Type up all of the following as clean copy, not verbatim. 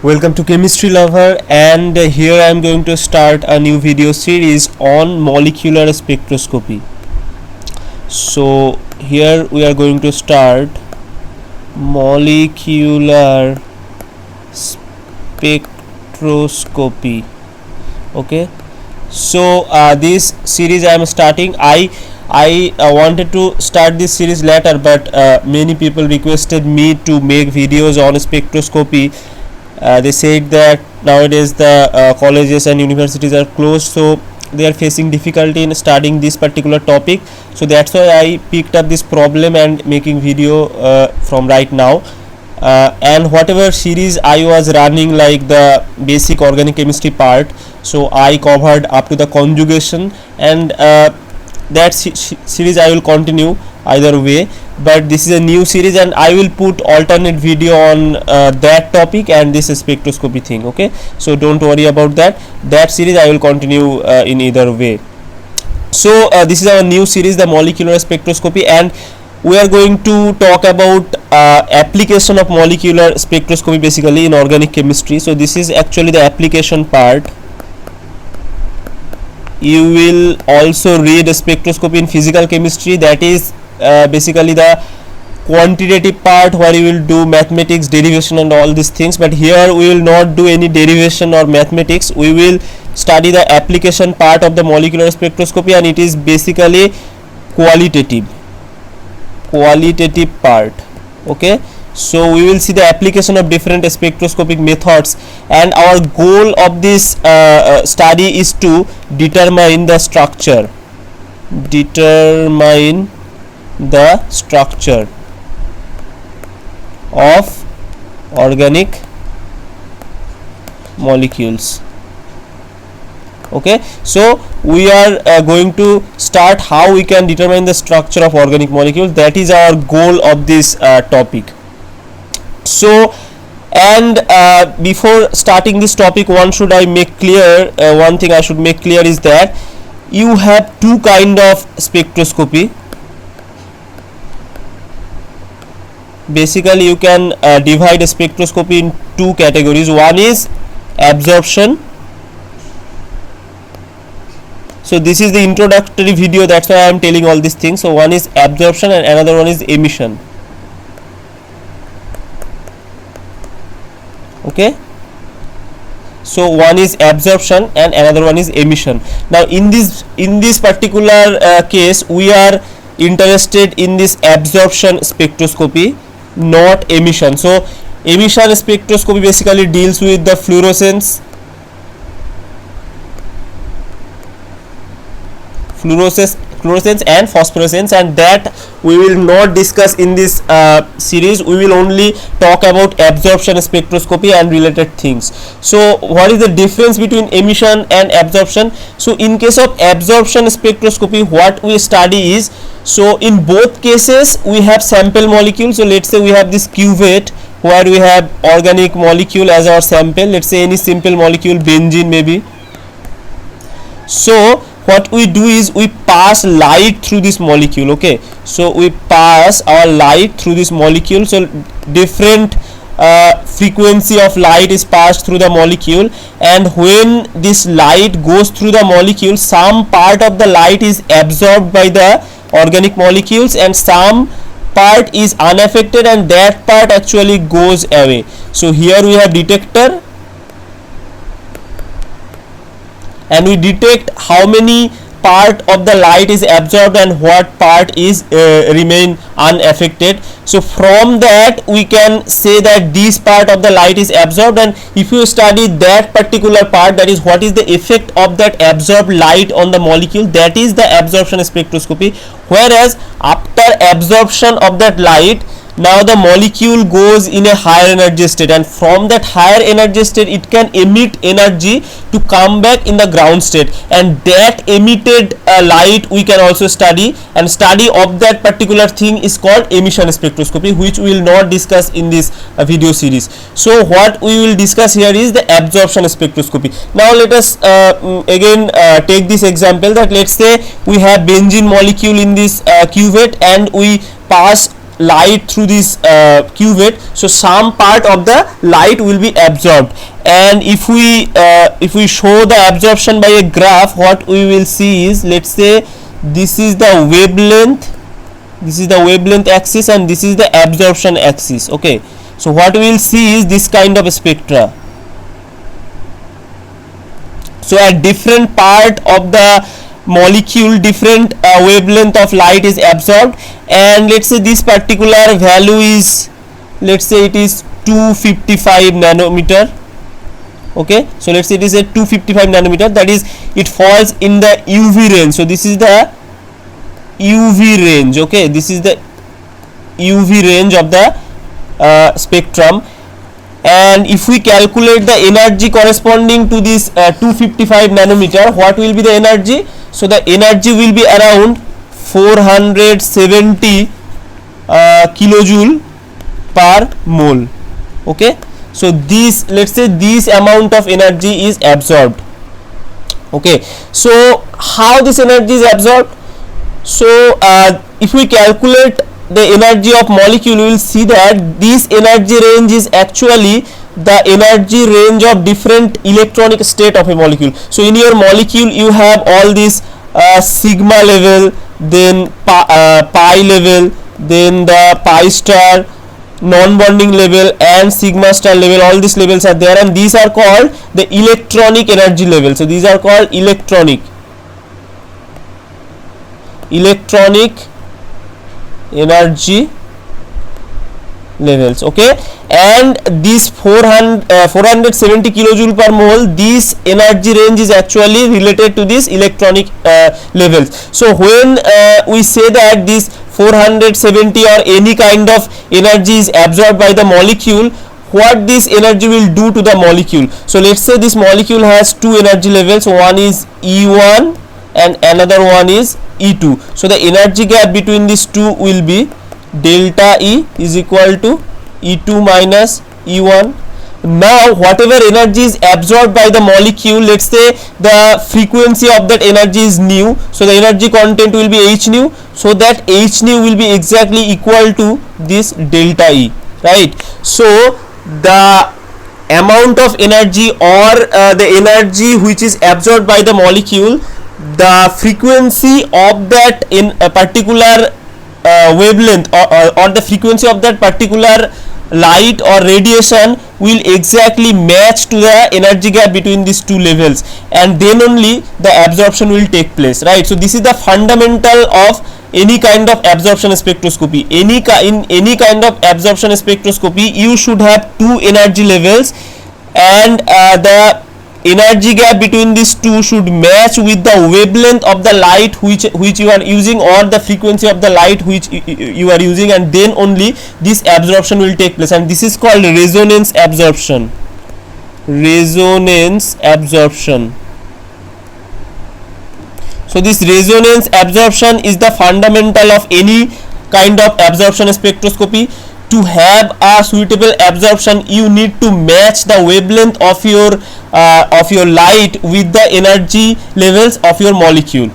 Welcome to Chemistry Lover, and here I am going to start a new video series on molecular spectroscopy. So here we are going to start molecular spectroscopy. Okay, so this series I am starting. I wanted to start this series later, but many people requested me to make videos on spectroscopy. They said that nowadays the colleges and universities are closed, so they are facing difficulty in studying this particular topic. So that's why I picked up this problem and making video from right now. And whatever series I was running, like the basic organic chemistry part, so I covered up to the conjugation, and that series I will continue either way. But this is a new series, and I will put alternate video on that topic and this spectroscopy thing. Okay, so don't worry about that series I will continue in either way. So this is our new series, the molecular spectroscopy, and we are going to talk about application of molecular spectroscopy basically in organic chemistry. So this is actually the application part. You will also read spectroscopy in physical chemistry, that is basically the quantitative part where you will do mathematics, derivation and all these things. But here we will not do any derivation or mathematics. We will study the application part of the molecular spectroscopy, and it is basically qualitative part. Okay, so we will see the application of different spectroscopic methods, and our goal of this study is to determine the structure of organic molecules. Okay, so we are going to start how we can determine the structure of organic molecules. That is our goal of this topic. So, and before starting this topic, one thing I should make clear is that you have two kind of spectroscopy. Basically you can divide a spectroscopy in two categories. One is absorption. So this is the introductory video, that's why I am telling all these things. So one is absorption and another one is emission. Okay, so one is absorption and another one is emission. Now in this particular case, we are interested in this absorption spectroscopy, not emission. So emission spectroscopy basically deals with the fluorescence and phosphorescence, and that we will not discuss in this series. We will only talk about absorption spectroscopy and related things. So what is the difference between emission and absorption? So in case of absorption spectroscopy, what we study is, so in both cases we have sample molecule. So let's say we have this cuvette where we have organic molecule as our sample. Let's say any simple molecule, benzene maybe. So what we do is we pass light through this molecule. Okay, so we pass our light through this molecule. So different frequency of light is passed through the molecule, and when this light goes through the molecule, some part of the light is absorbed by the organic molecules and some part is unaffected, and that part actually goes away. So here we have detector, and we detect how many part of the light is absorbed and what part is remain unaffected. So from that we can say that this part of the light is absorbed, and if you study that particular part, that is what is the effect of that absorbed light on the molecule, that is the absorption spectroscopy. Whereas after absorption of that light, now the molecule goes in a higher energy state, and from that higher energy state it can emit energy to come back in the ground state, and that emitted light we can also study, and study of that particular thing is called emission spectroscopy, which we will not discuss in this video series. So what we will discuss here is the absorption spectroscopy. Now let us again take this example, that let's say we have benzene molecule in this cuvette, and we pass light through this cuvette, so some part of the light will be absorbed. And if we show the absorption by a graph, what we will see is, let's say this is the wavelength axis and this is the absorption axis. Okay, so what we will see is this kind of spectra. So at different part of the molecule, different wavelength of light is absorbed, and let's say this particular value is, let's say it is 255 nanometer. Okay, so let's say it is a 255 nanometer, that is it falls in the UV range. So this is the UV range. Okay, this is the UV range of the spectrum. And if we calculate the energy corresponding to this 255 nanometer, what will be the energy? So the energy will be around 470 kilojoule per mole. Okay, so this, let's say this amount of energy is absorbed. Okay, so how this energy is absorbed? So if we calculate the energy of molecule, we will see that this energy range is actually the energy range of different electronic state of a molecule. So in your molecule you have all this sigma level, then pi level, then the pi star, non-bonding level and sigma star level. All these levels are there, and these are called the electronic energy level. So these are called electronic energy levels. Okay, and this 470 kilojoule per mole, this energy range is actually related to this electronic levels. So when we say that this 470 or any kind of energy is absorbed by the molecule, what this energy will do to the molecule? So let's say this molecule has two energy levels, one is E1 and another one is E2. So the energy gap between these two will be delta E is equal to E2 minus E1. Now whatever energy is absorbed by the molecule, let's say the frequency of that energy is nu, so the energy content will be H nu, so that H nu will be exactly equal to this delta E, right? So the amount of energy or the energy which is absorbed by the molecule, the frequency of that in a particular wavelength or the frequency of that particular light or radiation will exactly match to the energy gap between these two levels, and then only the absorption will take place, right? So this is the fundamental of any kind of absorption spectroscopy. In any kind of absorption spectroscopy, you should have two energy levels, and the energy gap between these two should match with the wavelength of the light which you are using, or the frequency of the light which you are using, and then only this absorption will take place, and this is called resonance absorption. So this resonance absorption is the fundamental of any kind of absorption spectroscopy. To have a suitable absorption, you need to match the wavelength of your light with the energy levels of your molecule.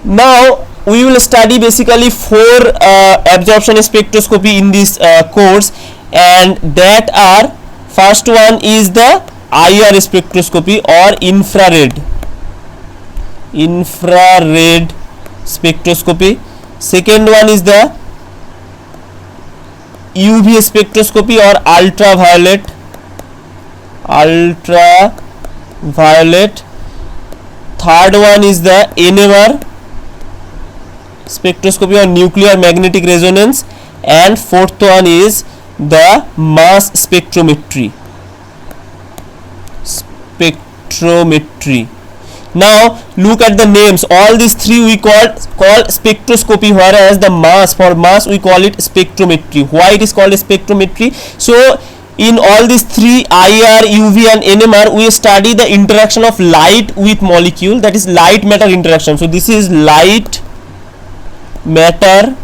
Now we will study basically four absorption spectroscopy in this course, and that are, first one is the IR spectroscopy or infrared spectroscopy. Second one is the UV spectroscopy or ultraviolet. Third one is the NMR spectroscopy or nuclear magnetic resonance, and fourth one is the mass spectrometry. Now look at the names. All these three we call spectroscopy, whereas the for mass we call it spectrometry. Why it is called spectrometry? So in all these three, IR, UV and NMR, we study the interaction of light with molecule, that is light matter interaction. So this is light matter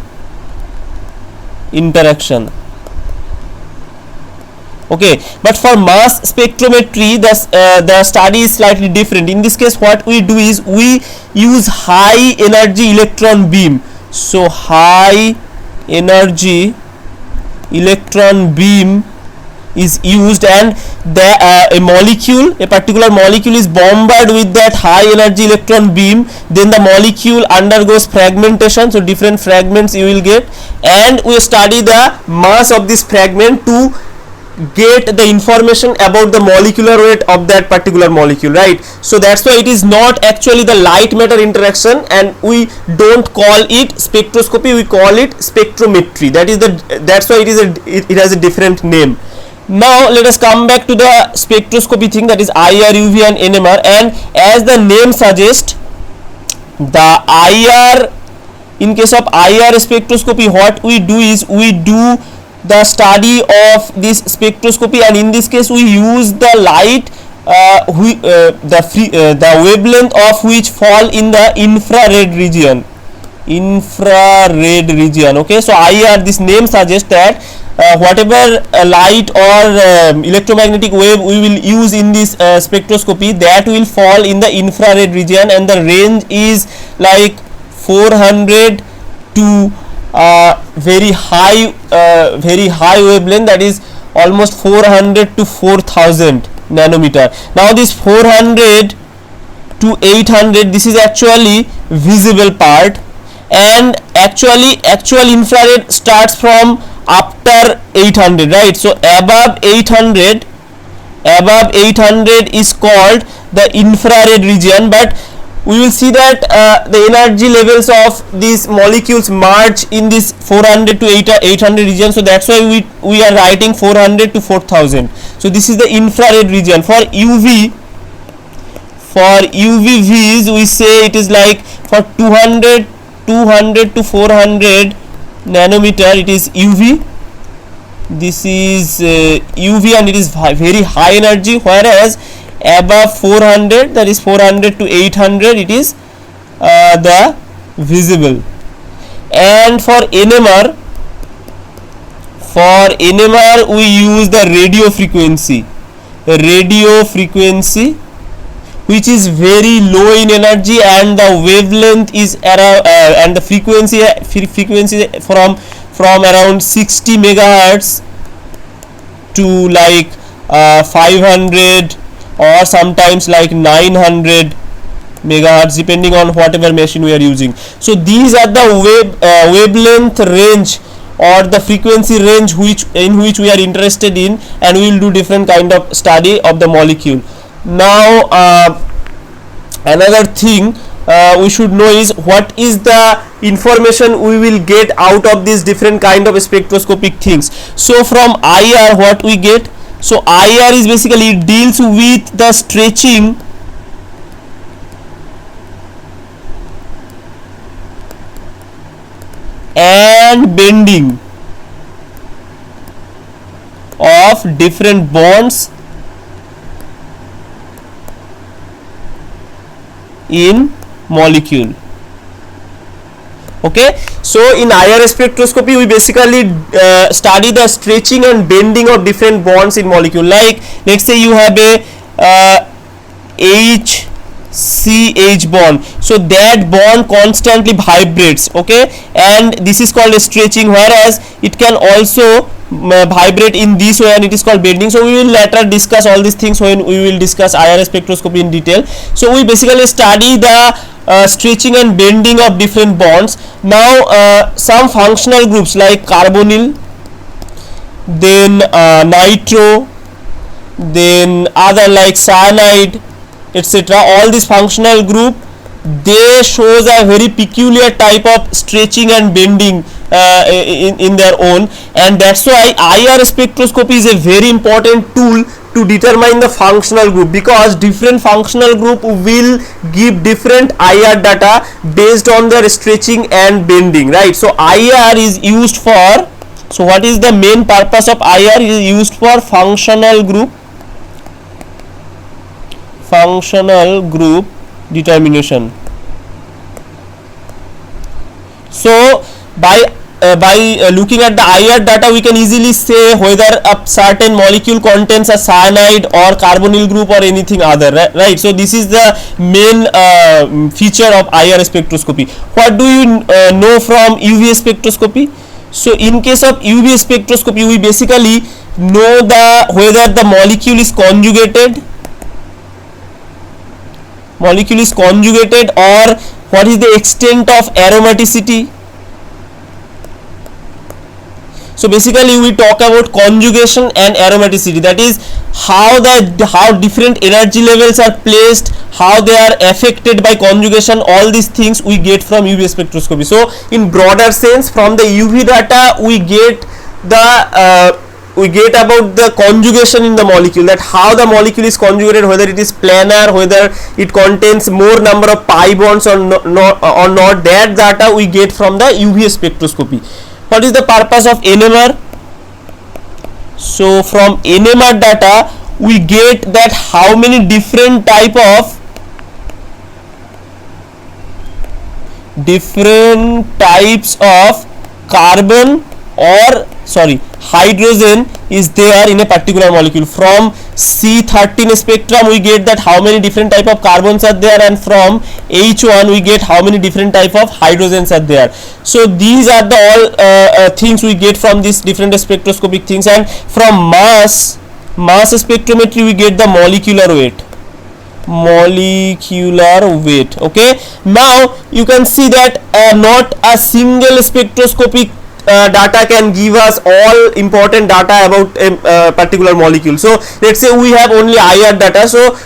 interaction. Okay, but for mass spectrometry the study is slightly different. In this case, what we do is we use high energy electron beam. So high energy electron beam is used, and a particular molecule is bombarded with that high energy electron beam, then the molecule undergoes fragmentation, so different fragments you will get, and we study the mass of this fragment to get the information about the molecular weight of that particular molecule, right? So that's why it is not actually the light matter interaction, and we don't call it spectroscopy, we call it spectrometry. That's why it has a different name. Now let us come back to the spectroscopy thing, that is IR, UV and NMR. And as the name suggests, the IR, in case of IR spectroscopy, what we do is we do the study of this spectroscopy, and in this case we use the light the wavelength of which fall in the infrared region. Okay, so IR, this name suggests that whatever light or electromagnetic wave we will use in this spectroscopy, that will fall in the infrared region, and the range is like 400 to very high wavelength, that is almost 400 to 4000 nanometer. Now this 400 to 800, this is actually visible part, and actual infrared starts from after 800, right? So above 800 is called the infrared region, but we will see that the energy levels of these molecules merge in this 400 to 800 region, so that's why we are writing 400 to 4000. So this is the infrared region. For UVVs we say it is like for 200 to 400 nanometer, it is UV. This is UV, and it is very high energy, whereas above 400, that is 400 to 800, it is the visible. And for NMR we use the radio frequency, which is very low in energy, and the wavelength is around and the frequency from around 60 megahertz to like 500 or sometimes like 900 megahertz, depending on whatever machine we are using. So these are the wavelength range or the frequency range in which we are interested in, and we will do different kind of study of the molecule. Now another thing we should know is what is the information we will get out of these different kind of spectroscopic things. So from IR what we get, so IR is basically, it deals with the stretching and bending of different bonds in molecule. Okay, so in IR spectroscopy we basically study the stretching and bending of different bonds in molecule. Like let's say you have a HCH bond, so that bond constantly vibrates, okay, and this is called a stretching, whereas it can also vibrate in this way, and it is called bending. So we will later discuss all these things when we will discuss IR spectroscopy in detail. So we basically study the stretching and bending of different bonds. Now some functional groups like carbonyl, then nitro, then other like cyanide, etc., all these functional group, they shows a very peculiar type of stretching and bending in their own, and that's why IR spectroscopy is a very important tool to determine the functional group, because different functional group will give different IR data based on their stretching and bending, right? So IR is used for, so what is the main purpose of IR? It is used for functional group determination. So by looking at the IR data, we can easily say whether a certain molecule contains a cyanide or carbonyl group or anything other, right? So this is the main feature of IR spectroscopy. What do you know from UV spectroscopy? So in case of UV spectroscopy, we basically know whether the molecule is conjugated or what is the extent of aromaticity. So basically we talk about conjugation and aromaticity, that is how different energy levels are placed, how they are affected by conjugation. All these things we get from UV spectroscopy. So in broader sense, from the UV data we get about the conjugation in the molecule, that how the molecule is conjugated, whether it is planar, whether it contains more number of pi bonds or not. That data we get from the UV spectroscopy. What is the purpose of NMR? So from NMR data we get that how many different types of carbon or hydrogen is there in a particular molecule. From C13 spectrum we get that how many different type of carbons are there, and from H1 we get how many different type of hydrogens are there. So these are the all things we get from these different spectroscopic things. And from mass spectrometry we get the molecular weight. Okay, now you can see that not a single spectroscopic data can give us all important data about a particular molecule. So let's say we have only IR data, so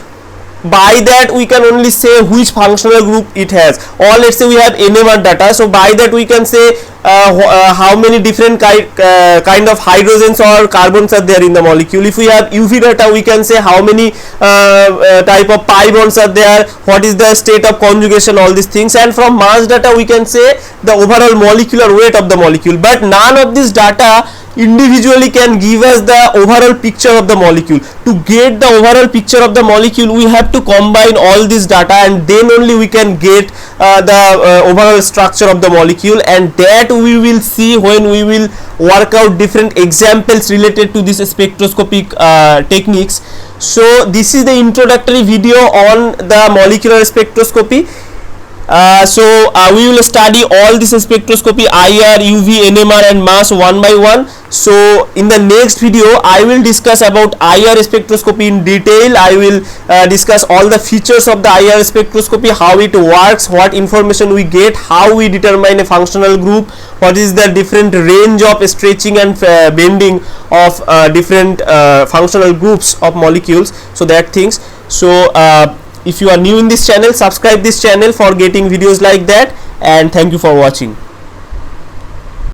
by that we can only say which functional group it has. Or let's say we have NMR data, so by that we can say how many different kind of hydrogens or carbons are there in the molecule. If we have UV data, we can say how many type of pi bonds are there, what is the state of conjugation, all these things. And from mass data we can say the overall molecular weight of the molecule. But none of this data individually can give us the overall picture of the molecule. To get the overall picture of the molecule, we have to combine all this data, and then only we can get the overall structure of the molecule. And that we will see when we will work out different examples related to this spectroscopic techniques. So this is the introductory video on the molecular spectroscopy. We will study all this spectroscopy, IR, UV, NMR and mass one by one. So in the next video I will discuss about IR spectroscopy in detail. I will discuss all the features of the IR spectroscopy, how it works, what information we get, how we determine a functional group, what is the different range of stretching and bending of different functional groups of molecules. So that things. So if you are new in this channel, subscribe this channel for getting videos like that, and thank you for watching.